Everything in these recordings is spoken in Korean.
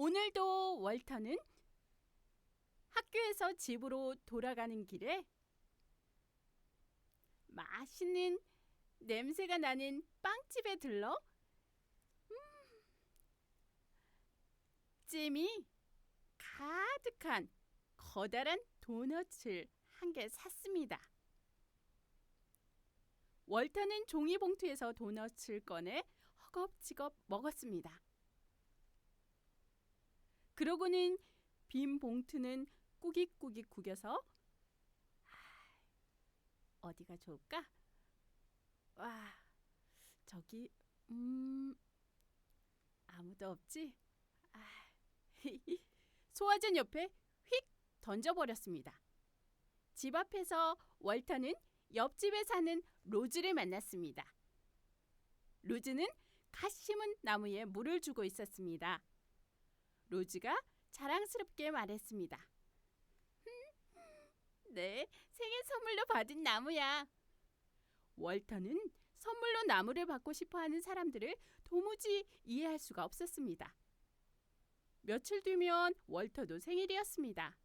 오늘도 월터는 학교에서 집으로 돌아가는 길에 맛있는 냄새가 나는 빵집에 들러 잼이 가득한 커다란 도넛을 한 개 샀습니다. 월터는 종이봉투에서 도넛을 꺼내 허겁지겁 먹었습니다. 그러고는 빈 봉투는 꾸깃꾸깃 구겨서 어디가 좋을까? 와, 저기 아무도 없지? 소화전 옆에 휙 던져버렸습니다. 집 앞에서 월터는 옆집에 사는 로즈를 만났습니다. 로즈는 갓 심은 나무에 물을 주고 있었습니다. 로즈가 자랑스럽게 말했습니다. 네, 생일 선물로 받은 나무야. 월터는 선물로 나무를 받고 싶어하는 사람들을 도무지 이해할 수가 없었습니다. 며칠 뒤면 월터도 생일이었습니다.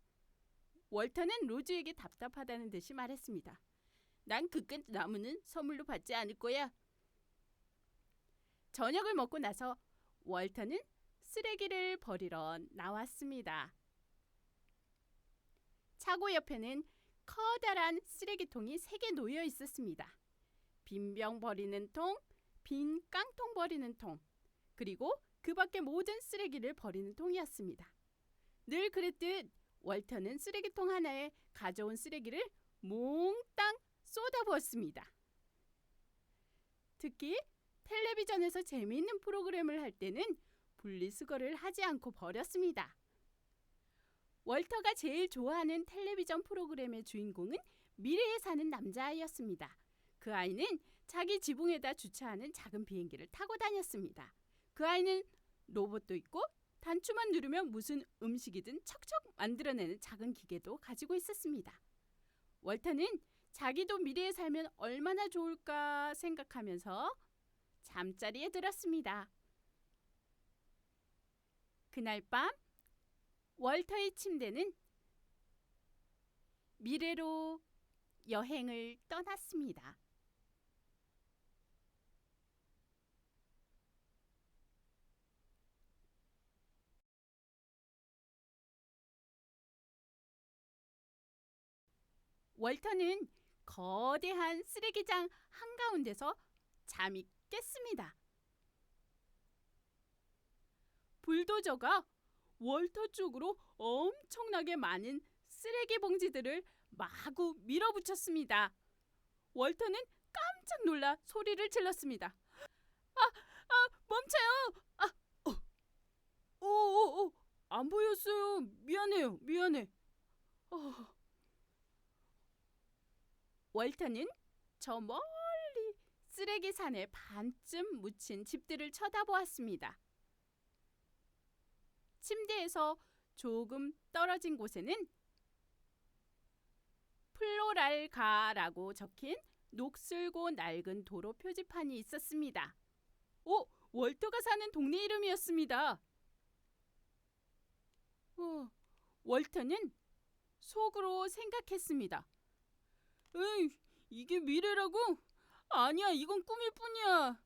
월터는 로즈에게 답답하다는 듯이 말했습니다. 난 그깟 나무는 선물로 받지 않을 거야. 저녁을 먹고 나서 월터는 쓰레기를 버리러 나왔습니다. 차고 옆에는 커다란 쓰레기통이 3개 놓여 있었습니다. 빈 병 버리는 통, 빈 깡통 버리는 통, 그리고 그 밖의 모든 쓰레기를 버리는 통이었습니다. 늘 그랬듯 월터는 쓰레기통 하나에 가져온 쓰레기를 몽땅 쏟아부었습니다. 특히 텔레비전에서 재미있는 프로그램을 할 때는 분리수거를 하지 않고 버렸습니다. 월터가 제일 좋아하는 텔레비전 프로그램의 주인공은 미래에 사는 남자아이였습니다. 그 아이는 자기 지붕에다 주차하는 작은 비행기를 타고 다녔습니다. 그 아이는 로봇도 있고 단추만 누르면 무슨 음식이든 척척 만들어내는 작은 기계도 가지고 있었습니다. 월터는 자기도 미래에 살면 얼마나 좋을까 생각하면서 잠자리에 들었습니다. 그날 밤 월터의 침대는 미래로 여행을 떠났습니다. 월터는 거대한 쓰레기장 한가운데서 잠이 깼습니다. 불도저가 월터 쪽으로 엄청나게 많은 쓰레기 봉지들을 마구 밀어붙였습니다. 월터는 깜짝 놀라 소리를 질렀습니다. 멈춰요! 안 보였어요. 미안해. 월터는 저 멀리 쓰레기 산에 반쯤 묻힌 집들을 쳐다보았습니다. 침대에서 조금 떨어진 곳에는 플로랄가라고 적힌 녹슬고 낡은 도로 표지판이 있었습니다. 월터가 사는 동네 이름이었습니다. 월터는 속으로 생각했습니다. 에이, 이게 미래라고? 아니야, 이건 꿈일 뿐이야.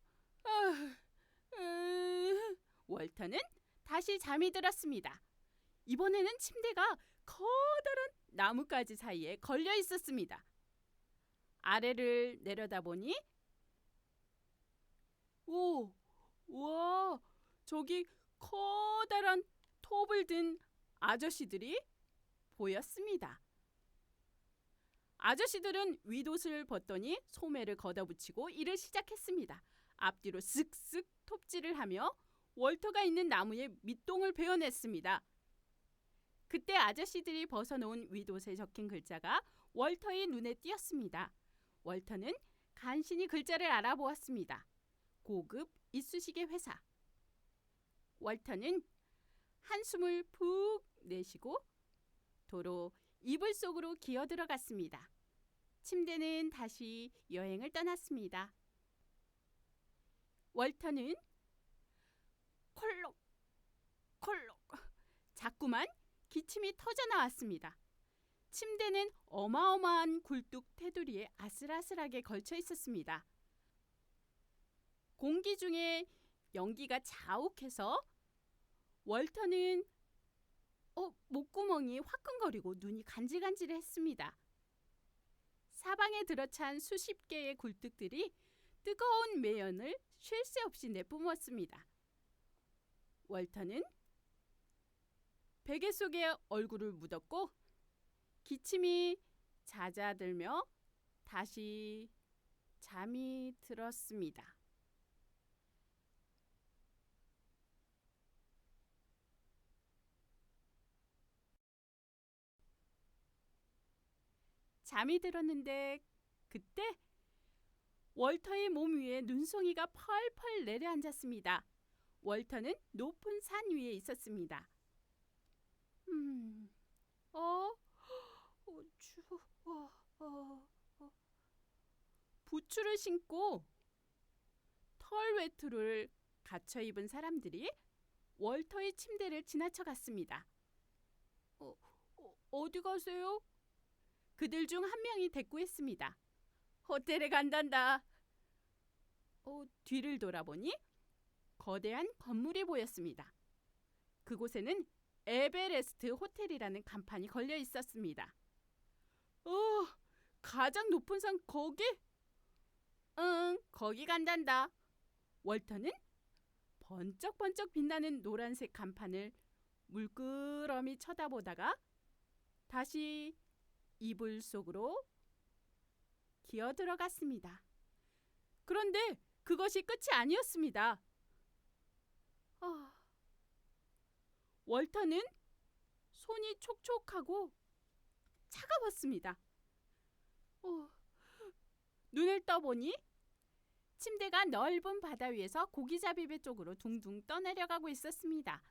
월터는 다시 잠이 들었습니다. 이번에는 침대가 커다란 나뭇가지 사이에 걸려 있었습니다. 아래를 내려다보니 와, 저기 커다란 톱을 든 아저씨들이 보였습니다. 아저씨들은 윗옷을 벗더니 소매를 걷어붙이고 일을 시작했습니다. 앞뒤로 쓱쓱 톱질을 하며 월터가 있는 나무에 밑동을 베어냈습니다. 그때 아저씨들이 벗어놓은 윗옷에 적힌 글자가 월터의 눈에 띄었습니다. 월터는 간신히 글자를 알아보았습니다. 고급 이쑤시개 회사. 월터는 한숨을 푹 내쉬고 도로 이불 속으로 기어 들어갔습니다. 침대는 다시 여행을 떠났습니다. 월터는 콜록 콜록 자꾸만 기침이 터져 나왔습니다. 침대는 어마어마한 굴뚝 테두리에 아슬아슬하게 걸쳐 있었습니다. 공기 중에 연기가 자욱해서 월터는 목구멍이 화끈거리고 눈이 간질간질했습니다. 사방에 들어찬 수십 개의 굴뚝들이 뜨거운 매연을 쉴 새 없이 내뿜었습니다. 월터는 베개 속에 얼굴을 묻었고 기침이 잦아들며 다시 잠이 들었습니다. 잠이 들었는데 그때 월터의 몸 위에 눈송이가 펄펄 내려앉았습니다. 월터는 높은 산 위에 있었습니다. 부츠를 신고 털 외투를 갖춰 입은 사람들이 월터의 침대를 지나쳐 갔습니다. 어디 가세요? 그들 중 한 명이 대꾸했습니다. 호텔에 간단다. 뒤를 돌아보니 거대한 건물이 보였습니다. 그곳에는 에베레스트 호텔이라는 간판이 걸려 있었습니다. 가장 높은 산 거기? 응, 거기 간단다. 월터는 번쩍번쩍 빛나는 노란색 간판을 물끄러미 쳐다보다가 다시 이불 속으로 기어 들어갔습니다. 그런데 그것이 끝이 아니었습니다. 월터는 손이 촉촉하고 차가웠습니다. 눈을 떠보니 침대가 넓은 바다 위에서 고기잡이배 쪽으로 둥둥 떠내려가고 있었습니다.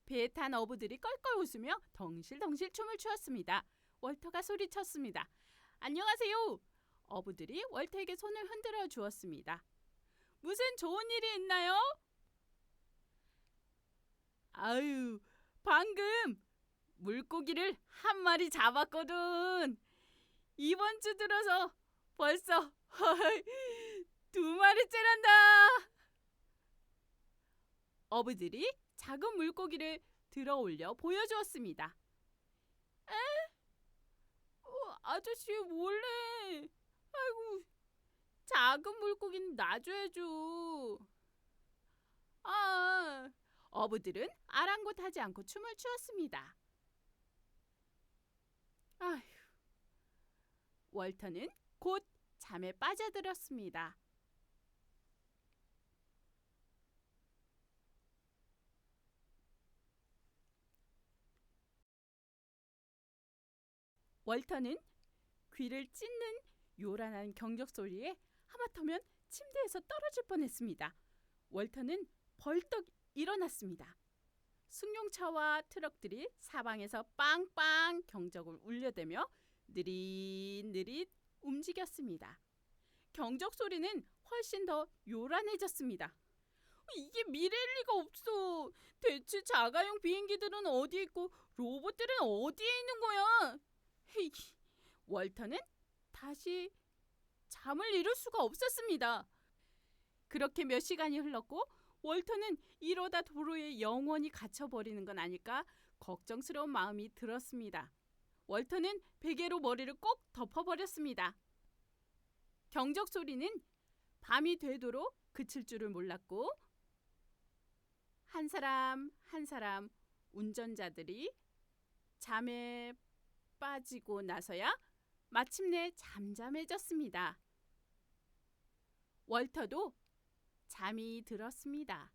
배에 탄 어부들이 껄껄 웃으며 덩실덩실 춤을 추었습니다. 월터가 소리쳤습니다. 안녕하세요. 어부들이 월터에게 손을 흔들어 주었습니다. 무슨 좋은 일이 있나요? 아유, 방금 물고기를 한 마리 잡았거든. 이번 주 들어서 벌써 2마리째란다. 어부들이 작은 물고기를 들어 올려 보여주었습니다. 아저씨 몰래. 아이고, 작은 물고기는 놔줘야죠. 어부들은 아랑곳하지 않고 춤을 추었습니다. 아휴, 월터는 곧 잠에 빠져들었습니다. 월터는 귀를 찢는 요란한 경적 소리에 하마터면 침대에서 떨어질 뻔했습니다. 월터는 벌떡 일어났습니다. 승용차와 트럭들이 사방에서 빵빵 경적을 울려대며 느릿느릿 움직였습니다. 경적 소리는 훨씬 더 요란해졌습니다. 이게 미래일 리가 없어. 대체 자가용 비행기들은 어디에 있고 로봇들은 어디에 있는 거야? 헤이, 월터는 다시 잠을 이룰 수가 없었습니다. 그렇게 몇 시간이 흘렀고 월터는 이러다 도로에 영원히 갇혀버리는 건 아닐까 걱정스러운 마음이 들었습니다. 월터는 베개로 머리를 꼭 덮어버렸습니다. 경적 소리는 밤이 되도록 그칠 줄을 몰랐고 한 사람 한 사람 운전자들이 잠에 빠지고 나서야 마침내 잠잠해졌습니다. 월터도 잠이 들었습니다.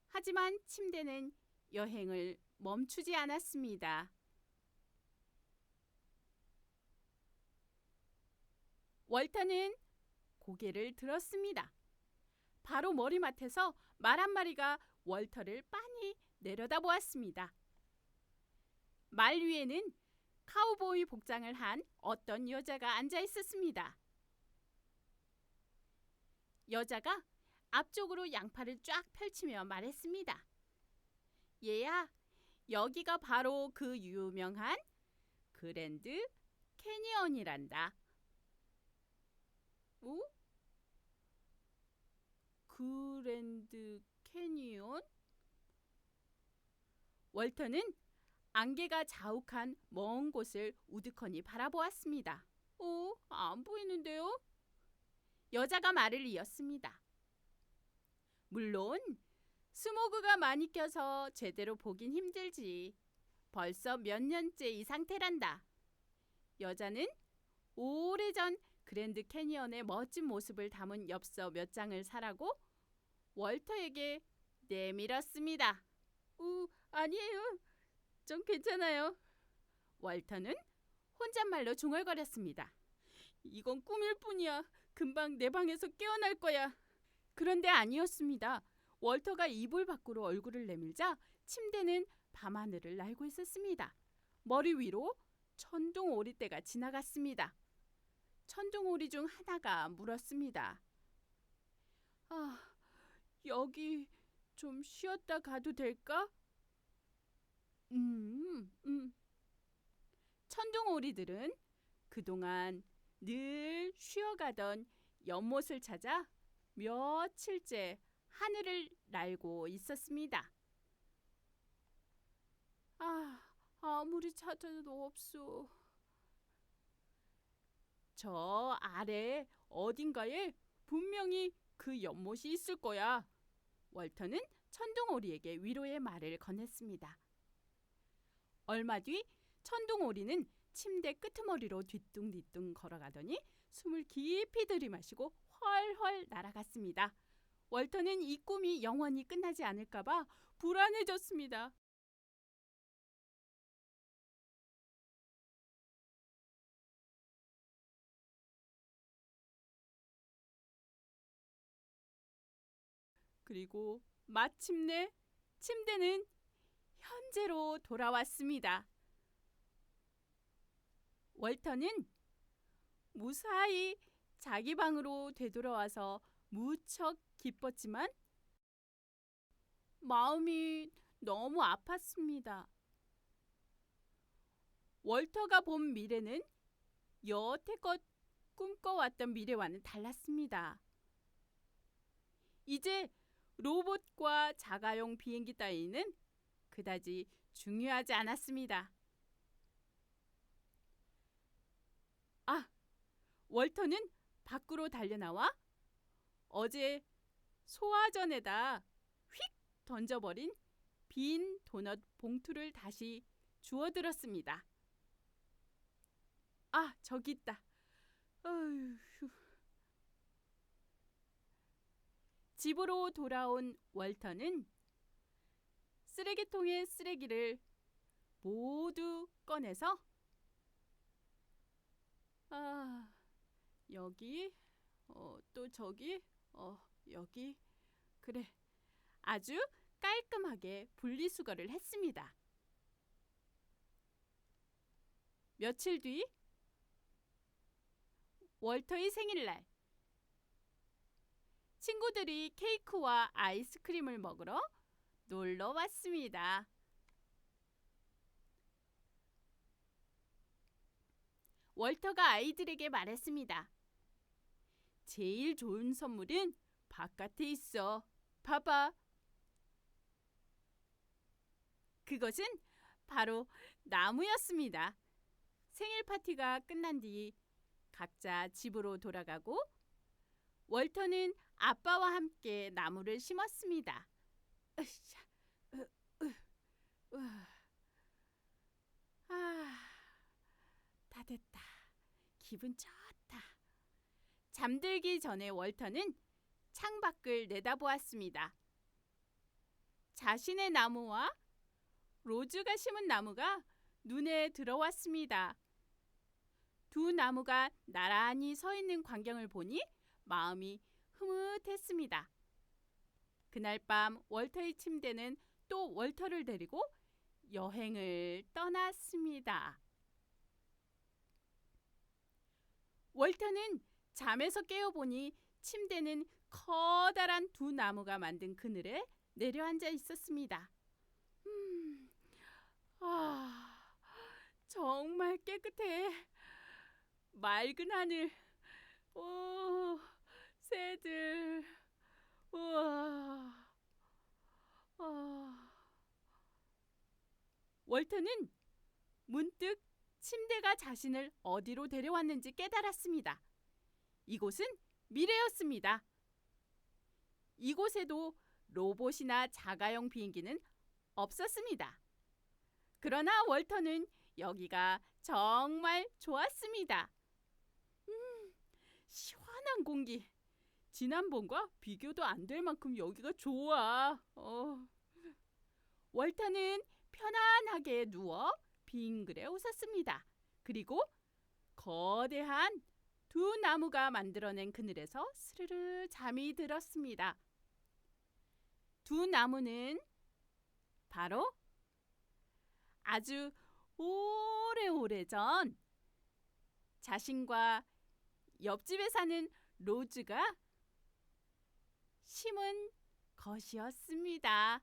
하지만 침대는 여행을 멈추지 않았습니다. 월터는 고개를 들었습니다. 바로 머리맡에서 말 한 마리가 월터를 빤히 내려다보았습니다. 말 위에는 카우보이 복장을 한 어떤 여자가 앉아 있었습니다. 여자가 앞쪽으로 양팔을 쫙 펼치며 말했습니다. 얘야, 여기가 바로 그 유명한 그랜드 캐니언이란다. 오? 그랜드 캐니언? 월터는 안개가 자욱한 먼 곳을 우두커니 바라보았습니다. 안 보이는데요? 여자가 말을 이었습니다. 물론 스모그가 많이 껴서 제대로 보긴 힘들지. 벌써 몇 년째 이 상태란다. 여자는 오래전 그랜드 캐니언의 멋진 모습을 담은 엽서 몇 장을 사라고 월터에게 내밀었습니다. 아니에요. 좀 괜찮아요. 월터는 혼잣말로 중얼거렸습니다. 이건 꿈일 뿐이야. 금방 내 방에서 깨어날 거야. 그런데 아니었습니다. 월터가 이불 밖으로 얼굴을 내밀자 침대는 밤하늘을 날고 있었습니다. 머리 위로 천둥 오리떼가 지나갔습니다. 천둥 오리 중 하나가 물었습니다. 여기 좀 쉬었다 가도 될까? 천둥 오리들은 그동안 늘 쉬어가던 연못을 찾아 며칠째 하늘을 날고 있었습니다. 아무리 찾아도 없어. 저 아래 어딘가에 분명히 그 연못이 있을 거야. 월터는 천둥오리에게 위로의 말을 건넸습니다. 얼마 뒤 천둥오리는 침대 끄트머리로 뒤뚱뒤뚱 걸어가더니 숨을 깊이 들이마시고 훨훨 날아갔습니다. 월터는 이 꿈이 영원히 끝나지 않을까 봐 불안해졌습니다. 그리고 마침내 침대는 현재로 돌아왔습니다. 월터는 무사히 자기 방으로 되돌아와서 무척 기뻤지만 마음이 너무 아팠습니다. 월터가 본 미래는 여태껏 꿈꿔왔던 미래와는 달랐습니다. 이제 로봇과 자가용 비행기 따위는 그다지 중요하지 않았습니다. 월터는 밖으로 달려나와 어제 소화전에다 휙 던져버린 빈 도넛 봉투를 다시 주워들었습니다. 저기 있다. 어휴. 집으로 돌아온 월터는 쓰레기통의 쓰레기를 모두 꺼내서 여기, 또 저기, 여기. 그래, 아주 깔끔하게 분리수거를 했습니다. 며칠 뒤 월터의 생일날 친구들이 케이크와 아이스크림을 먹으러 놀러 왔습니다. 월터가 아이들에게 말했습니다. 제일 좋은 선물은 바깥에 있어. 봐봐. 그것은 바로 나무였습니다. 생일 파티가 끝난 뒤 각자 집으로 돌아가고 월터는 아빠와 함께 나무를 심었습니다. 됐다. 기분 좋다. 잠들기 전에 월터는 창밖을 내다보았습니다. 자신의 나무와 로즈가 심은 나무가 눈에 들어왔습니다. 두 나무가 나란히 서 있는 광경을 보니 마음이 흐뭇했습니다. 그날 밤 월터의 침대는 또 월터를 데리고 여행을 떠났습니다. 월터는 잠에서 깨어보니 침대는 커다란 두 나무가 만든 그늘에 내려앉아 있었습니다. 정말 깨끗해. 맑은 하늘, 오, 새들, 우와. 월터는 문득 침대가 자신을 어디로 데려왔는지 깨달았습니다. 이곳은 미래였습니다. 이곳에도 로봇이나 자가용 비행기는 없었습니다. 그러나 월터는 여기가 정말 좋았습니다. 시원한 공기. 지난번과 비교도 안 될 만큼 여기가 좋아. 월터는 편안하게 누워 빙그레 웃었습니다. 그리고 거대한 두 나무가 만들어낸 그늘에서 스르르 잠이 들었습니다. 두 나무는 바로 아주 오래오래전 자신과 옆집에 사는 로즈가 심은 것이었습니다.